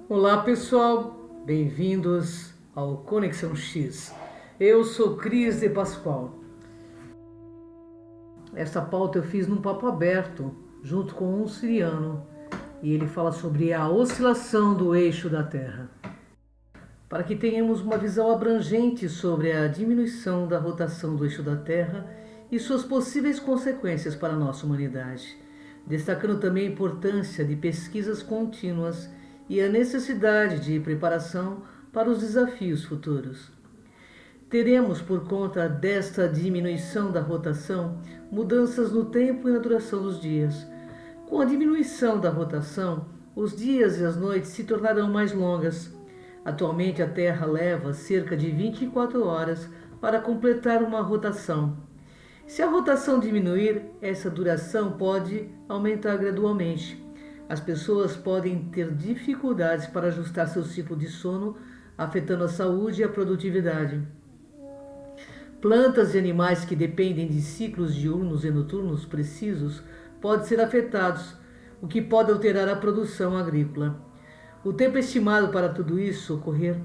Olá pessoal, bem-vindos ao Conexão X. Eu sou Cris de Pascoal. Esta pauta eu fiz num papo aberto junto com um siriano e ele fala sobre a oscilação do eixo da Terra. Para que tenhamos uma visão abrangente sobre a diminuição da rotação do eixo da Terra e suas possíveis consequências para a nossa humanidade, destacando também a importância de pesquisas contínuas e a necessidade de preparação para os desafios futuros. Teremos, por conta desta diminuição da rotação, mudanças no tempo e na duração dos dias. Com a diminuição da rotação, os dias e as noites se tornarão mais longas. Atualmente, a Terra leva cerca de 24 horas para completar uma rotação. Se a rotação diminuir, essa duração pode aumentar gradualmente. As pessoas podem ter dificuldades para ajustar seu ciclo de sono, afetando a saúde e a produtividade. Plantas e animais que dependem de ciclos diurnos e noturnos precisos podem ser afetados, o que pode alterar a produção agrícola. O tempo estimado para tudo isso ocorrer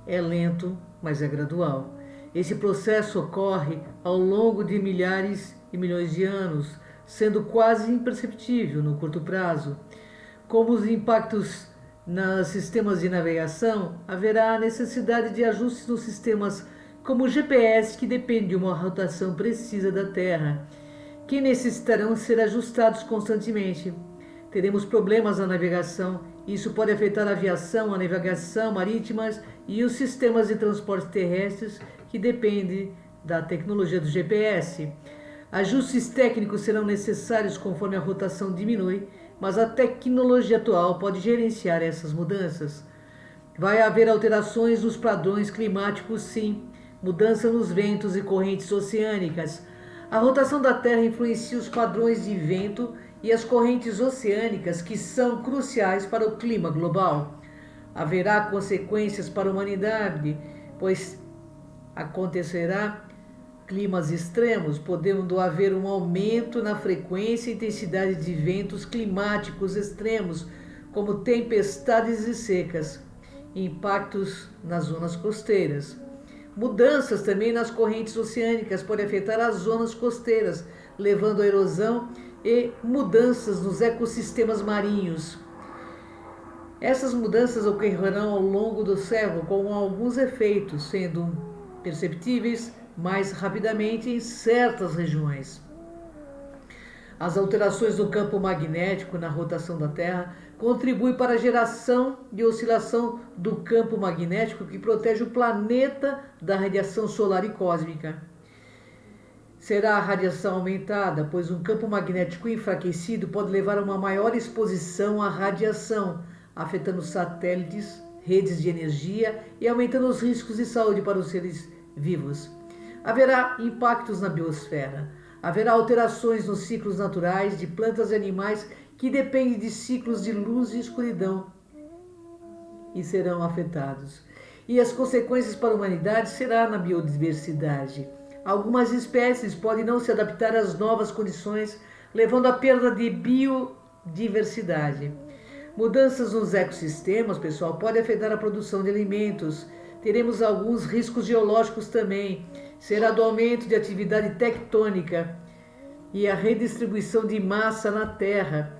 é lento, mas é gradual. Esse processo ocorre ao longo de milhares e milhões de anos, sendo quase imperceptível no curto prazo. Como os impactos nos sistemas de navegação, haverá necessidade de ajustes nos sistemas como o GPS, que depende de uma rotação precisa da Terra, que necessitarão ser ajustados constantemente. Teremos problemas na navegação. Isso pode afetar a aviação, a navegação marítimas e os sistemas de transporte terrestres que dependem da tecnologia do GPS. Ajustes técnicos serão necessários conforme a rotação diminui, mas a tecnologia atual pode gerenciar essas mudanças. Vai haver alterações nos padrões climáticos, sim, mudança nos ventos e correntes oceânicas. A rotação da Terra influencia os padrões de vento e as correntes oceânicas, que são cruciais para o clima global. Haverá consequências para a humanidade, pois acontecerá climas extremos, podendo haver um aumento na frequência e intensidade de eventos climáticos extremos, como tempestades e secas, impactos nas zonas costeiras. Mudanças também nas correntes oceânicas podem afetar as zonas costeiras, levando à erosão e mudanças nos ecossistemas marinhos. Essas mudanças ocorrerão ao longo do século, com alguns efeitos sendo perceptíveis mais rapidamente em certas regiões. As alterações do campo magnético na rotação da Terra contribuem para a geração de oscilação do campo magnético que protege o planeta da radiação solar e cósmica. Será a radiação aumentada, pois um campo magnético enfraquecido pode levar a uma maior exposição à radiação, afetando satélites, redes de energia e aumentando os riscos de saúde para os seres vivos. Haverá impactos na biosfera. Haverá alterações nos ciclos naturais de plantas e animais que dependem de ciclos de luz e escuridão e serão afetados. E as consequências para a humanidade será na biodiversidade. Algumas espécies podem não se adaptar às novas condições, levando à perda de biodiversidade. Mudanças nos ecossistemas, pessoal, podem afetar a produção de alimentos. Teremos alguns riscos geológicos também. Será do aumento de atividade tectônica e a redistribuição de massa na Terra,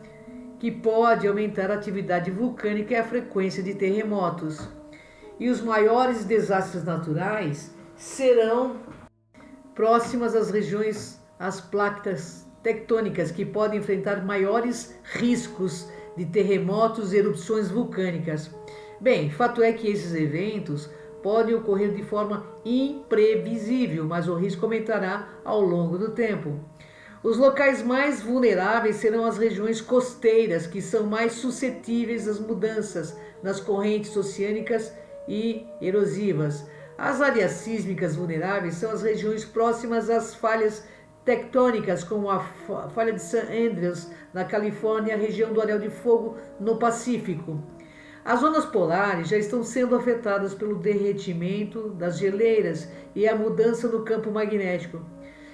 que pode aumentar a atividade vulcânica e a frequência de terremotos. E os maiores desastres naturais serão próximas às regiões, às placas tectônicas, que podem enfrentar maiores riscos de terremotos e erupções vulcânicas. Bem, fato é que esses eventos podem ocorrer de forma imprevisível, mas o risco aumentará ao longo do tempo. Os locais mais vulneráveis serão as regiões costeiras, que são mais suscetíveis às mudanças nas correntes oceânicas e erosivas. As áreas sísmicas vulneráveis são as regiões próximas às falhas tectônicas, como a falha de San Andreas, na Califórnia, e a região do Anel de Fogo, no Pacífico. As zonas polares já estão sendo afetadas pelo derretimento das geleiras e a mudança no campo magnético.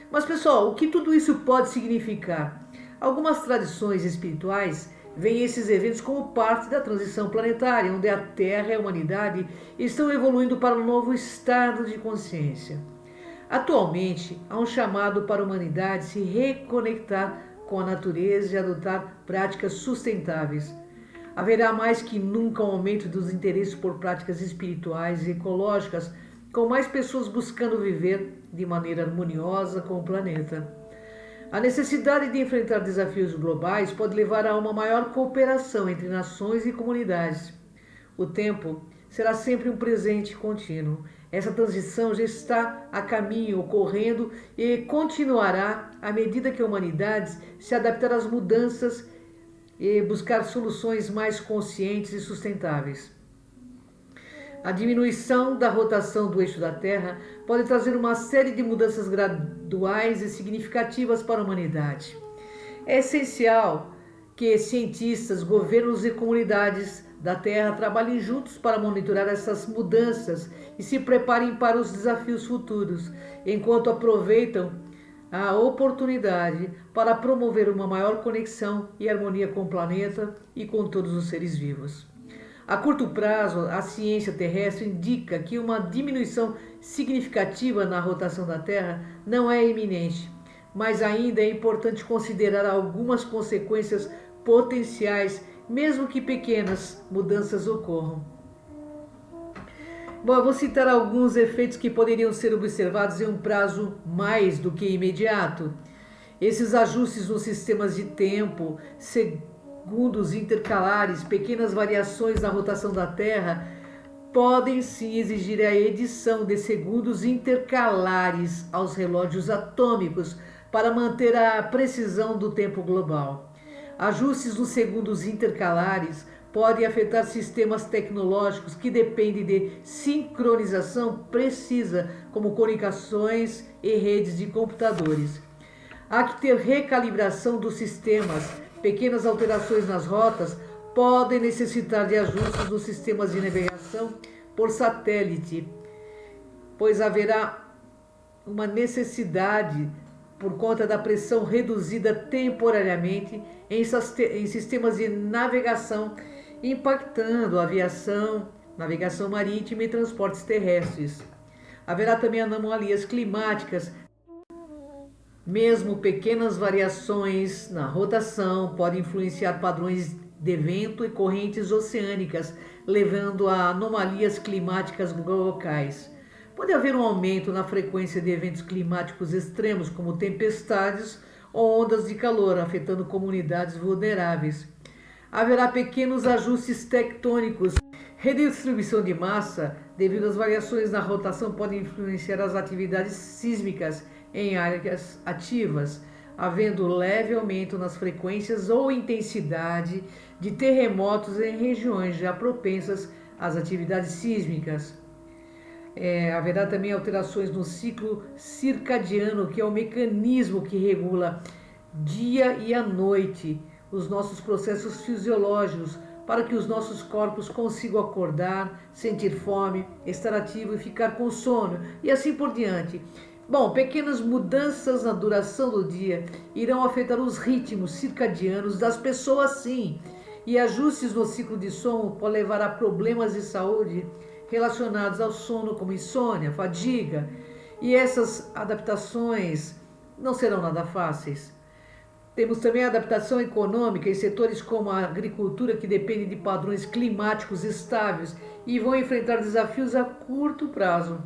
Mas, pessoal, o que tudo isso pode significar? Algumas tradições espirituais veem esses eventos como parte da transição planetária, onde a Terra e a humanidade estão evoluindo para um novo estado de consciência. Atualmente, há um chamado para a humanidade se reconectar com a natureza e adotar práticas sustentáveis. Haverá mais que nunca um aumento dos interesses por práticas espirituais e ecológicas, com mais pessoas buscando viver de maneira harmoniosa com o planeta. A necessidade de enfrentar desafios globais pode levar a uma maior cooperação entre nações e comunidades. O tempo será sempre um presente contínuo. Essa transição já está a caminho, ocorrendo e continuará à medida que a humanidade se adaptar às mudanças e buscar soluções mais conscientes e sustentáveis. A diminuição da rotação do eixo da Terra pode trazer uma série de mudanças graduais e significativas para a humanidade. É essencial que cientistas, governos e comunidades da Terra trabalhem juntos para monitorar essas mudanças e se preparem para os desafios futuros, enquanto aproveitam a oportunidade para promover uma maior conexão e harmonia com o planeta e com todos os seres vivos. A curto prazo, a ciência terrestre indica que uma diminuição significativa na rotação da Terra não é iminente, mas ainda é importante considerar algumas consequências potenciais, mesmo que pequenas mudanças ocorram. Bom, eu vou citar alguns efeitos que poderiam ser observados em um prazo mais do que imediato. Esses ajustes nos sistemas de tempo, segundos intercalares, pequenas variações na rotação da Terra, podem sim exigir a edição de segundos intercalares aos relógios atômicos para manter a precisão do tempo global. Ajustes nos segundos intercalares podem afetar sistemas tecnológicos que dependem de sincronização precisa, como comunicações e redes de computadores. Há que ter recalibração dos sistemas. Pequenas alterações nas rotas podem necessitar de ajustes nos sistemas de navegação por satélite, pois haverá uma necessidade por conta da pressão reduzida temporariamente em sistemas de navegação, impactando a aviação, navegação marítima e transportes terrestres. Haverá também anomalias climáticas. Mesmo pequenas variações na rotação podem influenciar padrões de vento e correntes oceânicas, levando a anomalias climáticas locais. Pode haver um aumento na frequência de eventos climáticos extremos, como tempestades ou ondas de calor, afetando comunidades vulneráveis. Haverá pequenos ajustes tectônicos. Redistribuição de massa, devido às variações na rotação, podem influenciar as atividades sísmicas em áreas ativas, havendo leve aumento nas frequências ou intensidade de terremotos em regiões já propensas às atividades sísmicas. Haverá também alterações no ciclo circadiano, que é o mecanismo que regula dia e a noite, os nossos processos fisiológicos, para que os nossos corpos consigam acordar, sentir fome, estar ativo e ficar com sono, e assim por diante. Bom, pequenas mudanças na duração do dia irão afetar os ritmos circadianos das pessoas, sim, e ajustes no ciclo de sono podem levar a problemas de saúde relacionados ao sono, como insônia, fadiga, e essas adaptações não serão nada fáceis. Temos também a adaptação econômica em setores como a agricultura, que depende de padrões climáticos estáveis e vão enfrentar desafios a curto prazo.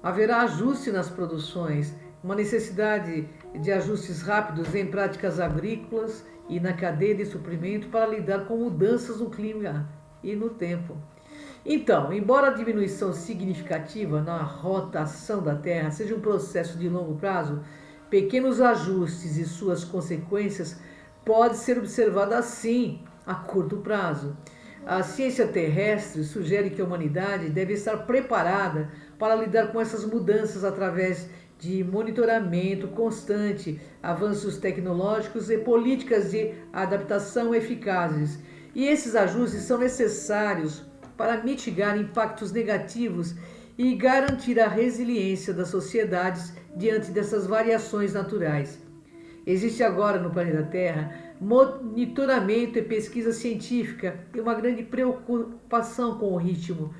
Haverá ajuste nas produções, uma necessidade de ajustes rápidos em práticas agrícolas e na cadeia de suprimento para lidar com mudanças no clima e no tempo. Então, embora a diminuição significativa na rotação da Terra seja um processo de longo prazo, pequenos ajustes e suas consequências podem ser observados assim a curto prazo. A ciência terrestre sugere que a humanidade deve estar preparada para lidar com essas mudanças através de monitoramento constante, avanços tecnológicos e políticas de adaptação eficazes. E esses ajustes são necessários para mitigar impactos negativos e garantir a resiliência das sociedades diante dessas variações naturais. Existe agora no planeta Terra monitoramento e pesquisa científica e uma grande preocupação com o ritmo.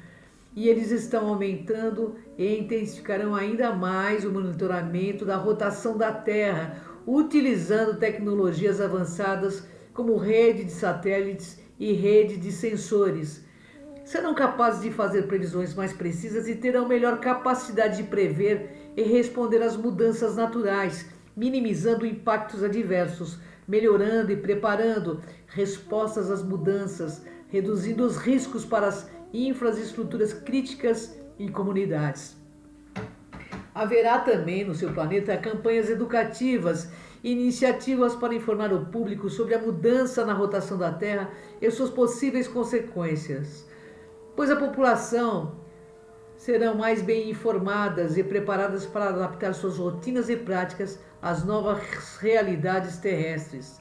E eles estão aumentando e intensificarão ainda mais o monitoramento da rotação da Terra, utilizando tecnologias avançadas como rede de satélites e rede de sensores. Serão capazes de fazer previsões mais precisas e terão melhor capacidade de prever e responder às mudanças naturais, minimizando impactos adversos, melhorando e preparando respostas às mudanças, reduzindo os riscos para as infraestruturas críticas e comunidades. Haverá também no seu planeta campanhas educativas e iniciativas para informar o público sobre a mudança na rotação da Terra e suas possíveis consequências, pois a população serão mais bem informadas e preparadas para adaptar suas rotinas e práticas às novas realidades terrestres.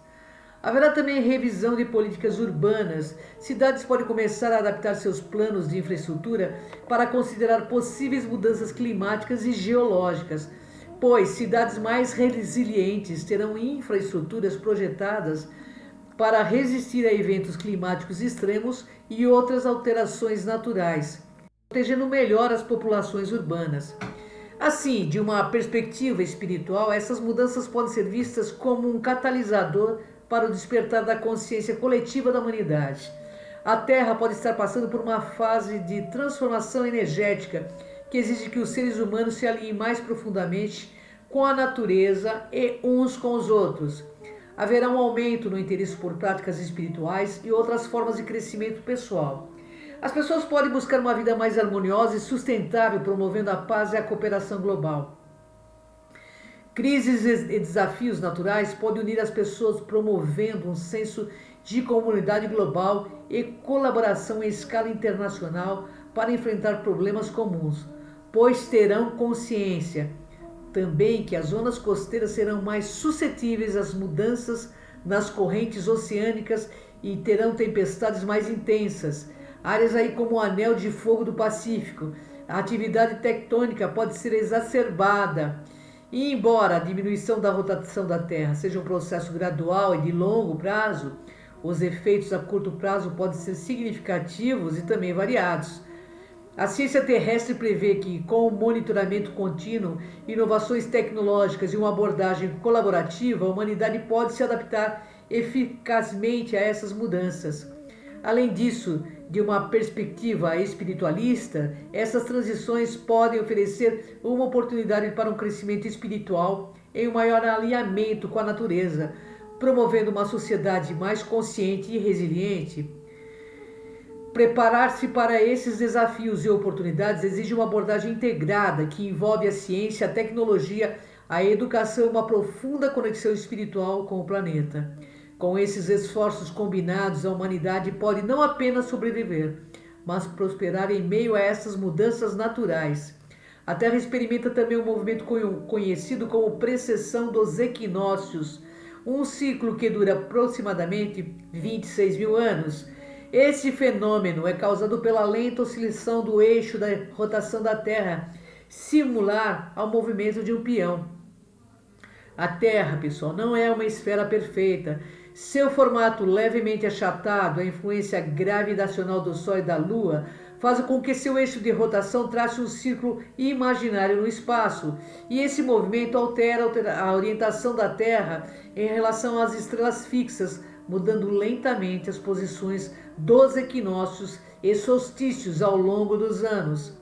Haverá também revisão de políticas urbanas. Cidades podem começar a adaptar seus planos de infraestrutura para considerar possíveis mudanças climáticas e geológicas, pois cidades mais resilientes terão infraestruturas projetadas para resistir a eventos climáticos extremos e outras alterações naturais, protegendo melhor as populações urbanas. Assim, de uma perspectiva espiritual, essas mudanças podem ser vistas como um catalisador para o despertar da consciência coletiva da humanidade. A Terra pode estar passando por uma fase de transformação energética que exige que os seres humanos se alinhem mais profundamente com a natureza e uns com os outros. Haverá um aumento no interesse por práticas espirituais e outras formas de crescimento pessoal. As pessoas podem buscar uma vida mais harmoniosa e sustentável, promovendo a paz e a cooperação global. Crises e desafios naturais podem unir as pessoas, promovendo um senso de comunidade global e colaboração em escala internacional para enfrentar problemas comuns, pois terão consciência também que as zonas costeiras serão mais suscetíveis às mudanças nas correntes oceânicas e terão tempestades mais intensas. Áreas aí como o Anel de Fogo do Pacífico, a atividade tectônica pode ser exacerbada. E embora a diminuição da rotação da Terra seja um processo gradual e de longo prazo, os efeitos a curto prazo podem ser significativos e também variados. A ciência terrestre prevê que, com o monitoramento contínuo, inovações tecnológicas e uma abordagem colaborativa, a humanidade pode se adaptar eficazmente a essas mudanças. Além disso, de uma perspectiva espiritualista, essas transições podem oferecer uma oportunidade para um crescimento espiritual em um maior alinhamento com a natureza, promovendo uma sociedade mais consciente e resiliente. Preparar-se para esses desafios e oportunidades exige uma abordagem integrada que envolve a ciência, a tecnologia, a educação e uma profunda conexão espiritual com o planeta. Com esses esforços combinados, a humanidade pode não apenas sobreviver, mas prosperar em meio a essas mudanças naturais. A Terra experimenta também um movimento conhecido como precessão dos equinócios, um ciclo que dura aproximadamente 26 mil anos. Este fenômeno é causado pela lenta oscilação do eixo da rotação da Terra, similar ao movimento de um peão. A Terra, pessoal, não é uma esfera perfeita. Seu formato levemente achatado, a influência gravitacional do Sol e da Lua, faz com que seu eixo de rotação trace um círculo imaginário no espaço, e esse movimento altera a orientação da Terra em relação às estrelas fixas, mudando lentamente as posições dos equinócios e solstícios ao longo dos anos.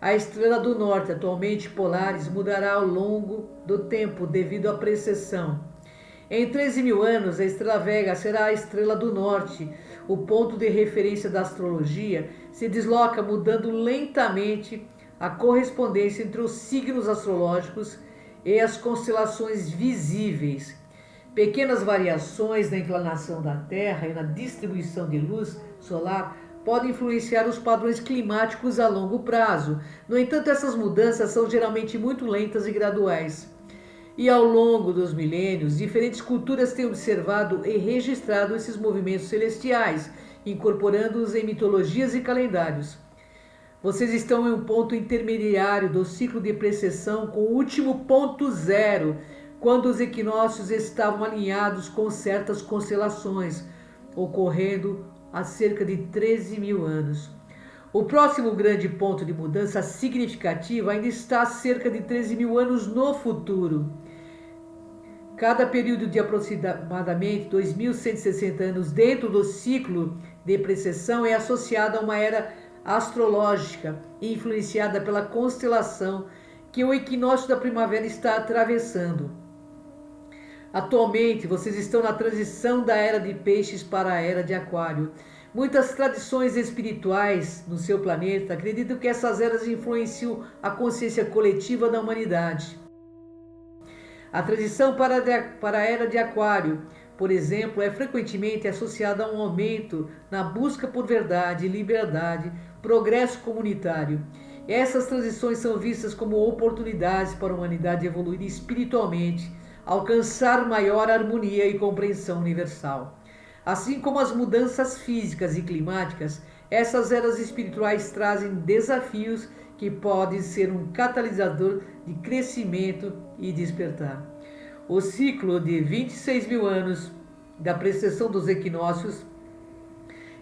A estrela do norte, atualmente Polaris, mudará ao longo do tempo devido à precessão. Em 13 mil anos, a estrela Vega será a estrela do norte. O ponto de referência da astrologia se desloca, mudando lentamente a correspondência entre os signos astrológicos e as constelações visíveis. Pequenas variações na inclinação da Terra e na distribuição de luz solar podem influenciar os padrões climáticos a longo prazo. No entanto, essas mudanças são geralmente muito lentas e graduais. E ao longo dos milênios, diferentes culturas têm observado e registrado esses movimentos celestiais, incorporando-os em mitologias e calendários. Vocês estão em um ponto intermediário do ciclo de precessão com o último ponto zero, quando os equinócios estavam alinhados com certas constelações, ocorrendo há cerca de 13 mil anos. O próximo grande ponto de mudança significativa ainda está a cerca de 13 mil anos no futuro. Cada período de aproximadamente 2.160 anos dentro do ciclo de precessão é associado a uma era astrológica influenciada pela constelação que o equinócio da primavera está atravessando. Atualmente, vocês estão na transição da era de peixes para a era de aquário. Muitas tradições espirituais no seu planeta acreditam que essas eras influenciam a consciência coletiva da humanidade. A transição para a era de aquário, por exemplo, é frequentemente associada a um aumento na busca por verdade, liberdade, progresso comunitário. Essas transições são vistas como oportunidades para a humanidade evoluir espiritualmente, alcançar maior harmonia e compreensão universal. Assim como as mudanças físicas e climáticas, essas eras espirituais trazem desafios que podem ser um catalisador de crescimento e despertar. O ciclo de 26 mil anos da precessão dos equinócios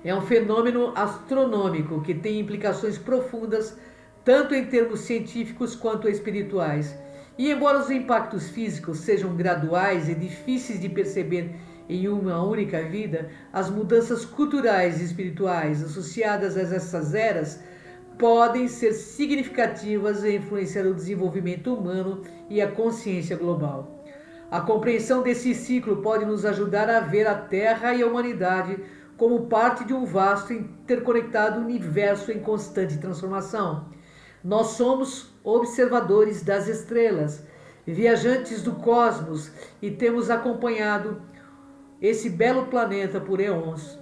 é um fenômeno astronômico que tem implicações profundas tanto em termos científicos quanto espirituais. E embora os impactos físicos sejam graduais e difíceis de perceber em uma única vida, as mudanças culturais e espirituais associadas a essas eras podem ser significativas e influenciar o desenvolvimento humano e a consciência global. A compreensão desse ciclo pode nos ajudar a ver a Terra e a humanidade como parte de um vasto e interconectado universo em constante transformação. Nós somos observadores das estrelas, viajantes do cosmos e temos acompanhado esse belo planeta por eons.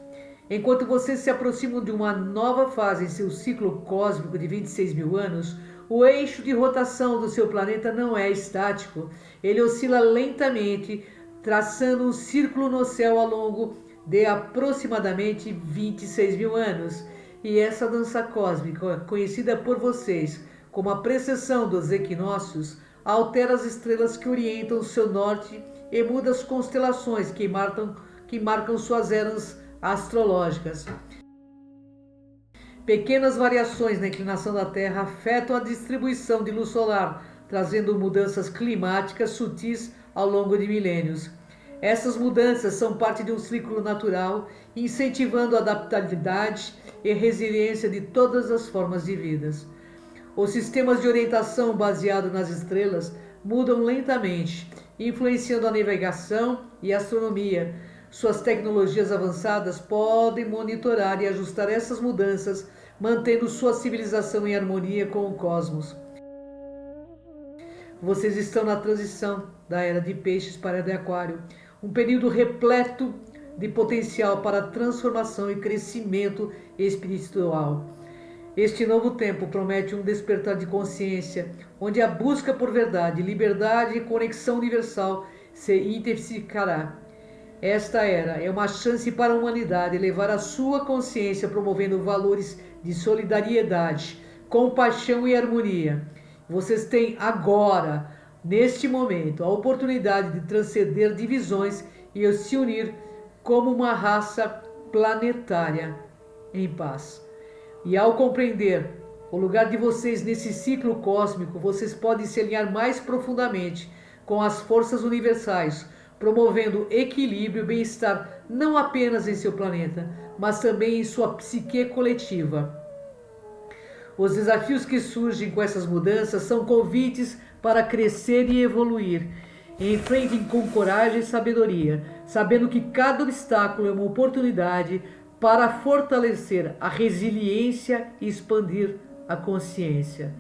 Enquanto vocês se aproximam de uma nova fase em seu ciclo cósmico de 26 mil anos, o eixo de rotação do seu planeta não é estático. Ele oscila lentamente, traçando um círculo no céu ao longo de aproximadamente 26 mil anos. E essa dança cósmica, conhecida por vocês como a precessão dos equinócios, altera as estrelas que orientam o seu norte e muda as constelações que marcam suas eras astrológicas. Pequenas variações na inclinação da Terra afetam a distribuição de luz solar, trazendo mudanças climáticas sutis ao longo de milênios. Essas mudanças são parte de um ciclo natural, incentivando a adaptabilidade e resiliência de todas as formas de vida. Os sistemas de orientação baseados nas estrelas mudam lentamente, influenciando a navegação e a astronomia. Suas tecnologias avançadas podem monitorar e ajustar essas mudanças, mantendo sua civilização em harmonia com o cosmos. Vocês estão na transição da era de peixes para a era de aquário, um período repleto de potencial para transformação e crescimento espiritual. Este novo tempo promete um despertar de consciência, onde a busca por verdade, liberdade e conexão universal se intensificará. Esta era é uma chance para a humanidade elevar a sua consciência, promovendo valores de solidariedade, compaixão e harmonia. Vocês têm agora, neste momento, a oportunidade de transcender divisões e se unir como uma raça planetária em paz. E ao compreender o lugar de vocês nesse ciclo cósmico, vocês podem se alinhar mais profundamente com as forças universais, promovendo equilíbrio e bem-estar não apenas em seu planeta, mas também em sua psique coletiva. Os desafios que surgem com essas mudanças são convites para crescer e evoluir. Enfrentem com coragem e sabedoria, sabendo que cada obstáculo é uma oportunidade para fortalecer a resiliência e expandir a consciência.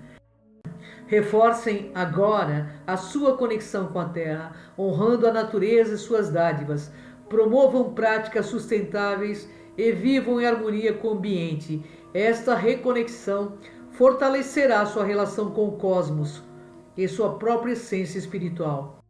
Reforcem agora a sua conexão com a Terra, honrando a natureza e suas dádivas. Promovam práticas sustentáveis e vivam em harmonia com o ambiente. Esta reconexão fortalecerá sua relação com o cosmos e sua própria essência espiritual.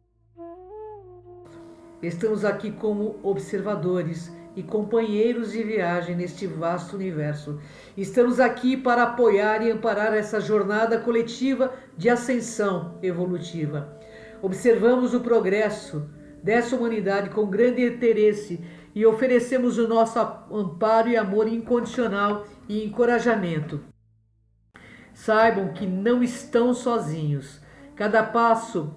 Estamos aqui como observadores e companheiros de viagem neste vasto universo. Estamos aqui para apoiar e amparar essa jornada coletiva de ascensão evolutiva. Observamos o progresso dessa humanidade com grande interesse e oferecemos o nosso amparo e amor incondicional e encorajamento. Saibam que não estão sozinhos. Cada passo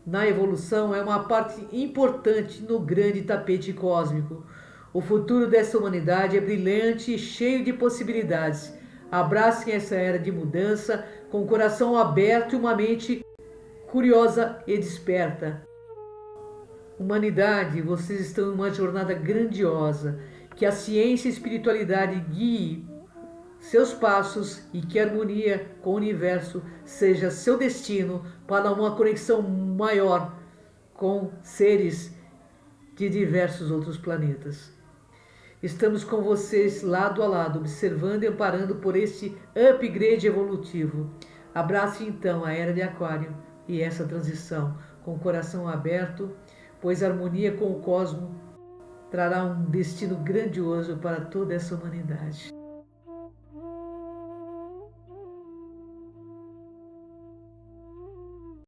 na evolução é uma parte importante no grande tapete cósmico. O futuro dessa humanidade é brilhante e cheio de possibilidades. Abracem essa era de mudança com o coração aberto e uma mente curiosa e desperta. Humanidade, vocês estão em uma jornada grandiosa. Que a ciência e a espiritualidade guiem seus passos e que a harmonia com o universo seja seu destino para uma conexão maior com seres de diversos outros planetas. Estamos com vocês lado a lado, observando e amparando por este upgrade evolutivo. Abrace então a Era de Aquário e essa transição com o coração aberto, pois a harmonia com o cosmos trará um destino grandioso para toda essa humanidade.